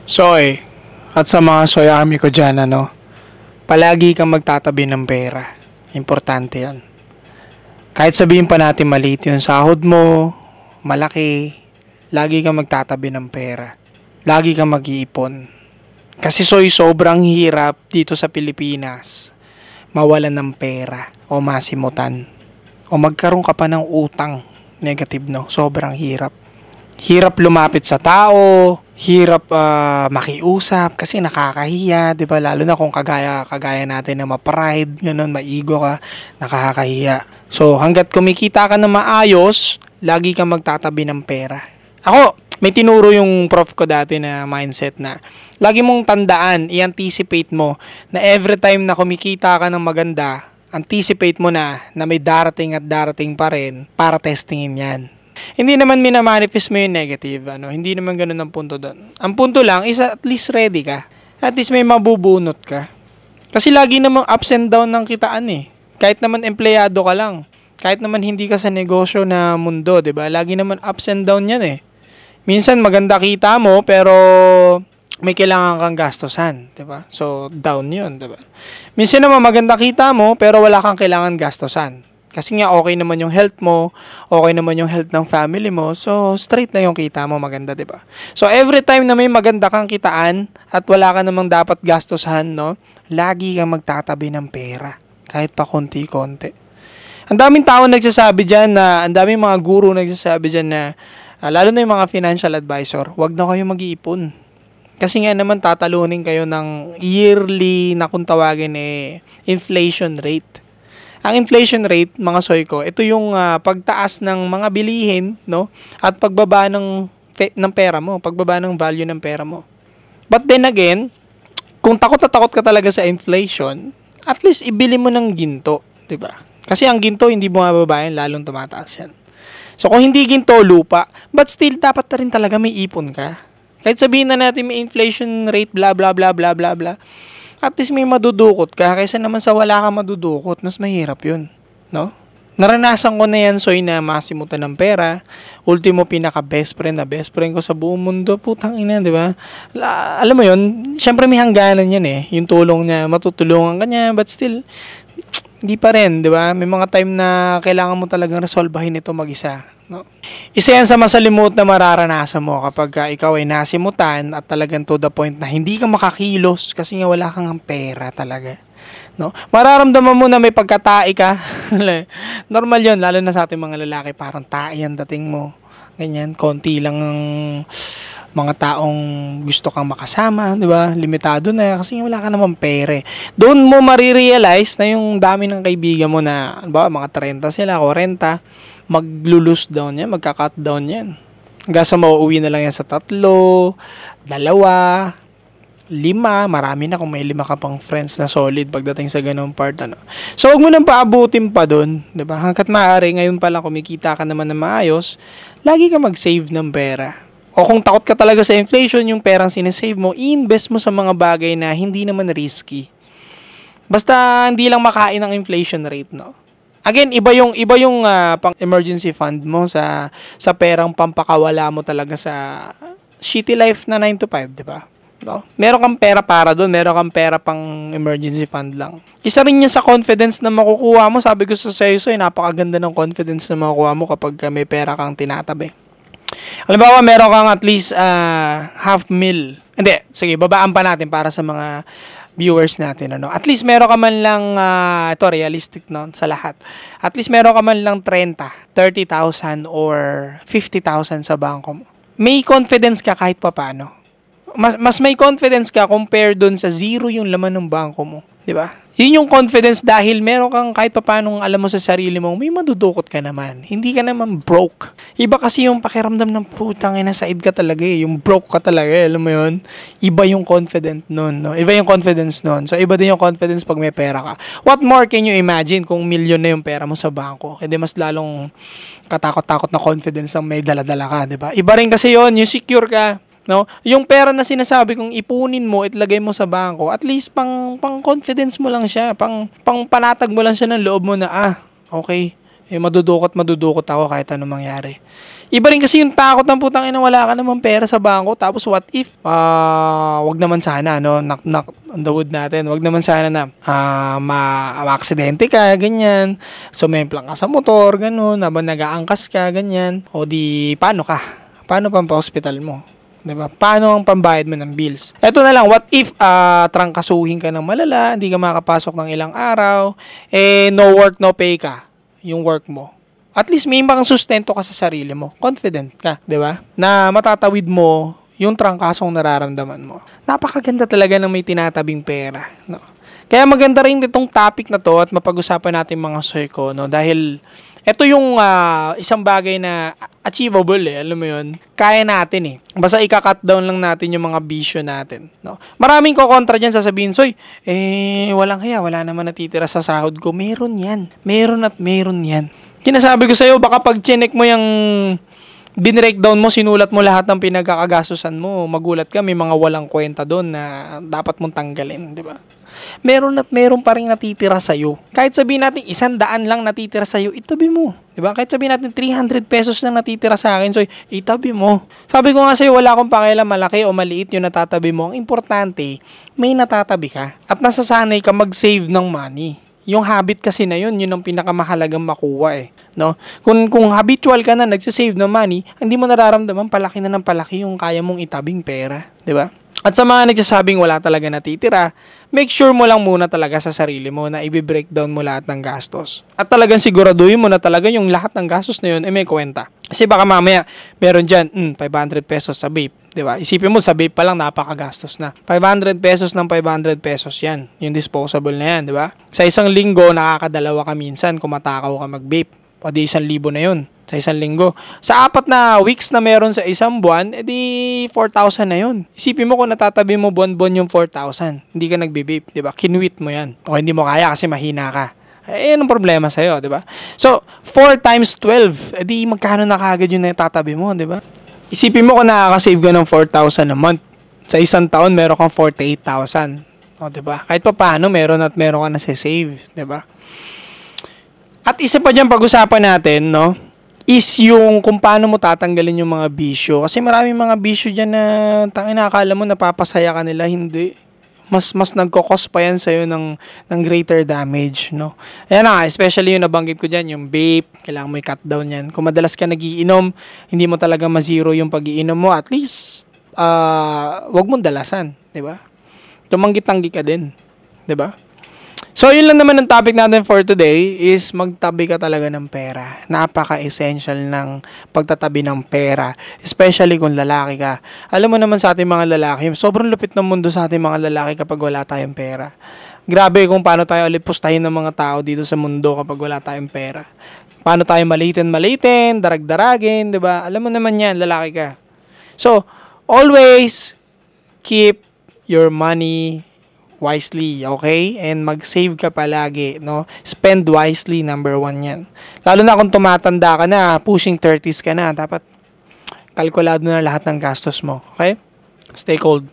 Soy, at sa mga Soy Army ko dyan, palagi kang magtatabi ng pera. Importante yan. Kahit sabihin pa natin maliit yung sahod mo, malaki, lagi kang magtatabi ng pera. Lagi kang mag-iipon. Kasi Soy, sobrang hirap dito sa Pilipinas mawalan ng pera o masimutan. O magkaroon ka pa ng utang negative, no? Sobrang hirap. Hirap lumapit sa tao, hirap makiusap kasi nakakahiya, 'di ba? Lalo na kung kagaya natin na ma-pride, ganun, ma-ego ka, nakakahiya. So, hangga't kumikita ka na maayos, lagi kang magtatabi ng pera. Ako, may tinuro yung prof ko dati na mindset na lagi mong tandaan, i-anticipate mo na every time na kumikita ka ng maganda, anticipate mo na may darating at darating pa rin para testingin yan. Hindi naman minamanifest mo yung negative, hindi naman ganun ang punto doon. Ang punto lang is at least ready ka. At least may mabubunot ka. Kasi lagi namang ups and down ng kitaan eh. Kahit naman empleyado ka lang. Kahit naman hindi ka sa negosyo na mundo, 'di ba? Lagi naman ups and down 'yan eh. Minsan maganda kita mo pero may kailangan kang gastosan, 'di ba? So down 'yun, 'di ba? Minsan naman maganda kita mo pero wala kang kailangan gastosan. Kasi nga okay naman yung health mo, okay naman yung health ng family mo, so straight na yung kita mo, maganda, 'di ba? So every time na may maganda kang kitaan at wala ka namang dapat gastusan, lagi kang magtatabi ng pera, kahit pa konti-konti. Ang daming tao nagsasabi diyan na, ang daming mga guru nagsasabi diyan na lalo na yung mga financial advisor, wag na kayo mag-iipon. Kasi nga naman tatalunin kayo ng yearly na kung tawagin inflation rate. Ang inflation rate, mga Soy ko, ito yung pagtaas ng mga bilihin, at pagbaba ng pera mo, pagbaba ng value ng pera mo. But then again, kung takot na takot ka talaga sa inflation, at least ibili mo ng ginto, 'di ba? Kasi ang ginto hindi bumababa yan, lalong tumataas yan. So kung hindi ginto, lupa, but still dapat na rin talaga may ipon ka. Kahit sabihin na natin may inflation rate, bla bla bla bla bla bla, at least may madudukot ka kaysa naman sa wala kang madudukot. Mas mahirap yun, no? Naranasan ko na yan, Soy, na masimutan ng pera. Ultimo, pinaka-best friend ko sa buong mundo. Putang ina, di ba? Alam mo yun, syempre may hangganan yan eh. Yung tulong niya, matutulungan ka niya, but still, hindi pa rin, di ba? May mga time na kailangan mo talagang resolbahin ito mag-isa. No? Isa yan sa masalimuot na mararanasan mo kapag ikaw ay nasimutan at talagang to the point na hindi ka makakilos kasi nga wala kang pera talaga. No? Mararamdaman mo na may pagkatai ka. Normal yun, lalo na sa ating mga lalaki, parang tai ang dating mo. Ganyan, konti lang ang mga taong gusto kang makasama, di ba? Limitado na kasi wala ka naman pera. Doon mo marirealize na yung dami ng kaibigan mo na, ba, mga 30 sila, 40, maglo-lose down yan, magka-cut down yan. Hanggang sa mauuwi na lang yan sa 3, 2, 5, marami na kung may 5 ka pang friends na solid pagdating sa ganung part, So, huwag mo nang paabutin pa doon, 'di ba? Hangga't maaari, ngayon pa lang kumikita ka naman na maayos, lagi ka mag-save ng pera. O kung takot ka talaga sa inflation, yung perang sinesave mo, i-invest mo sa mga bagay na hindi naman risky. Basta hindi lang makain ng inflation rate, no? Again, iba yung pang emergency fund mo sa perang pampakawala mo talaga sa shitty life na 9 to 5, 'di ba? No? Meron kang pera para doon, meron kang pera pang emergency fund lang. Isa rin yan sa confidence na makukuha mo. Sabi ko sa sa'yo, napakaganda ng confidence na makukuha mo kapag may pera kang tinatabi. Halimbawa, meron kang at least $500,000. Hindi, sige, babaan pa natin para sa mga viewers natin. At least meron ka man lang, ito realistic sa lahat. At least meron ka man lang 30,000 or 50,000 sa bangko mo. May confidence ka kahit pa paano. Mas may confidence ka compare dun sa zero yung laman ng bangko mo. Di ba? Yun yung confidence dahil meron kang kahit pa paano alam mo sa sarili mo, may madudukot ka naman. Hindi ka naman broke. Iba kasi yung pakiramdam ng putang ina, side ka talaga eh. Yung broke ka talaga eh. Alam mo yun? Iba yung confident nun. No? Iba yung confidence nun. So, iba din yung confidence pag may pera ka. What more can you imagine kung milyon na yung pera mo sa bangko? Hindi mas lalong katakot-takot na confidence ang may dala-dala ka. Diba? Iba rin kasi yun. Yung secure ka. No? Yung pera na sinasabi kong ipunin mo, itlagay mo sa bangko, at least pang confidence mo lang siya, pang panatag mo lang siya ng loob mo na okay, Madudukot ako kahit anong mangyari. Iba rin kasi yung takot ng putang ina, wala ka naman pera sa bangko, tapos what if, wag naman sana, no, knock on the wood natin, wag naman sana na, ma-aksidente ka, ganyan, sumemplang ka sa motor, ganun, habang nag-aangkas ka, ganyan, o di, paano ka? Paano pang pa-hospital mo? Diba? Paano ang pambayad mo ng bills? Eto na lang, what if trangkasuhin ka ng malala, hindi ka makapasok ng ilang araw, no work, no pay ka, yung work mo. At least may ibang sustento ka sa sarili mo. Confident ka, di ba? Na matatawid mo yung trangkasong nararamdaman mo. Napakaganda talaga ng may tinatabing pera. No? Kaya maganda rin itong topic na to at mapag-usapan natin mga soy ko, no? Dahil ito yung isang bagay na achievable alam mo yun, kaya natin Basta ika-cut down lang natin yung mga bisyo natin, no? Maraming kokontra dyan, sasabihin, soy, walang kaya, wala naman natitira sa sahod ko. Meron yan. Meron at meron yan. Kinasabi ko sa'yo, baka pag chinek mo yung binreakdown mo, sinulat mo lahat ng pinagkakagastusan mo, magulat ka, may mga walang kwenta doon na dapat mong tanggalin, di ba? Meron at meron pa rin natitira sa'yo. Kahit sabihin natin 100 lang natitira sa'yo, itabi mo. Diba? Kahit sabihin natin 300 pesos lang natitira sa akin, so itabi mo. Sabi ko nga sa'yo, wala akong pakialam malaki o maliit yung natatabi mo. Ang importante, may natatabi ka. At nasasanay ka mag-save ng money. Yung habit kasi na yun ang pinakamahalagang makuha no? Kung habitual ka na nagsisave ng money, hindi mo nararamdaman palaki na ng palaki yung kaya mong itabing pera, 'di ba? At sa mga nagsasabing wala talaga natitira, make sure mo lang muna talaga sa sarili mo na i-breakdown mo lahat ng gastos. At talagang siguraduhin mo na talaga yung lahat ng gastos na yun may kwenta. Kasi baka mamaya, meron dyan, 500 pesos sa vape. Diba? Isipin mo, sa vape pa lang napakagastos na. 500 pesos ng 500 pesos yan. Yung disposable na yan, diba? Sa isang linggo, nakakadalawa ka minsan kung matakaw ka mag-vape. O di 1,000 na yun sa isang linggo. Sa 4 na weeks na meron sa isang buwan, edi 4,000 na yun. Isipin mo kung natatabi mo buwan-buwan yung 4,000. Hindi ka nagbe-vape, di ba? Kinuwit mo yan. O hindi mo kaya kasi mahina ka. Anong problema sa'yo, di ba? So, 4 times 12, edi magkano na kagad yung natatabi mo, di ba? Isipin mo kung nakaka-save ka ng 4,000 a month. Sa isang taon, meron kang 48,000. O, di ba? Kahit pa paano, meron ka na save, di ba? At isa pa dyan pag-usapan natin, no, is yung kung paano mo tatanggalin yung mga bisyo. Kasi maraming mga bisyo dyan na akala mo napapasaya ka nila, hindi. Mas nagkakos pa yan sa'yo ng greater damage, no. Ayan na, especially yung nabanggit ko dyan, yung vape, kailangan mo i-cut down yan. Kung madalas ka nagiinom, hindi mo talaga ma-zero yung pag-iinom mo, at least, wag mong dalasan, di ba? Tumanggi-tanggi ka din, di ba? So, yun lang naman ang topic natin for today is magtabi ka talaga ng pera. Napaka-essential ng pagtatabi ng pera, especially kung lalaki ka. Alam mo naman sa ating mga lalaki, sobrang lupit ng mundo sa ating mga lalaki kapag wala tayong pera. Grabe kung paano tayo alipustahin ng mga tao dito sa mundo kapag wala tayong pera. Paano tayo malitin, darag-daragin, di ba? Alam mo naman yan, lalaki ka. So, always keep your money wisely, okay? And mag-save ka palagi, no? Spend wisely, number 1 yan. Lalo na kung tumatanda ka na, pushing 30s ka na, dapat kalkulado na lahat ng gastos mo, okay? Stay cold.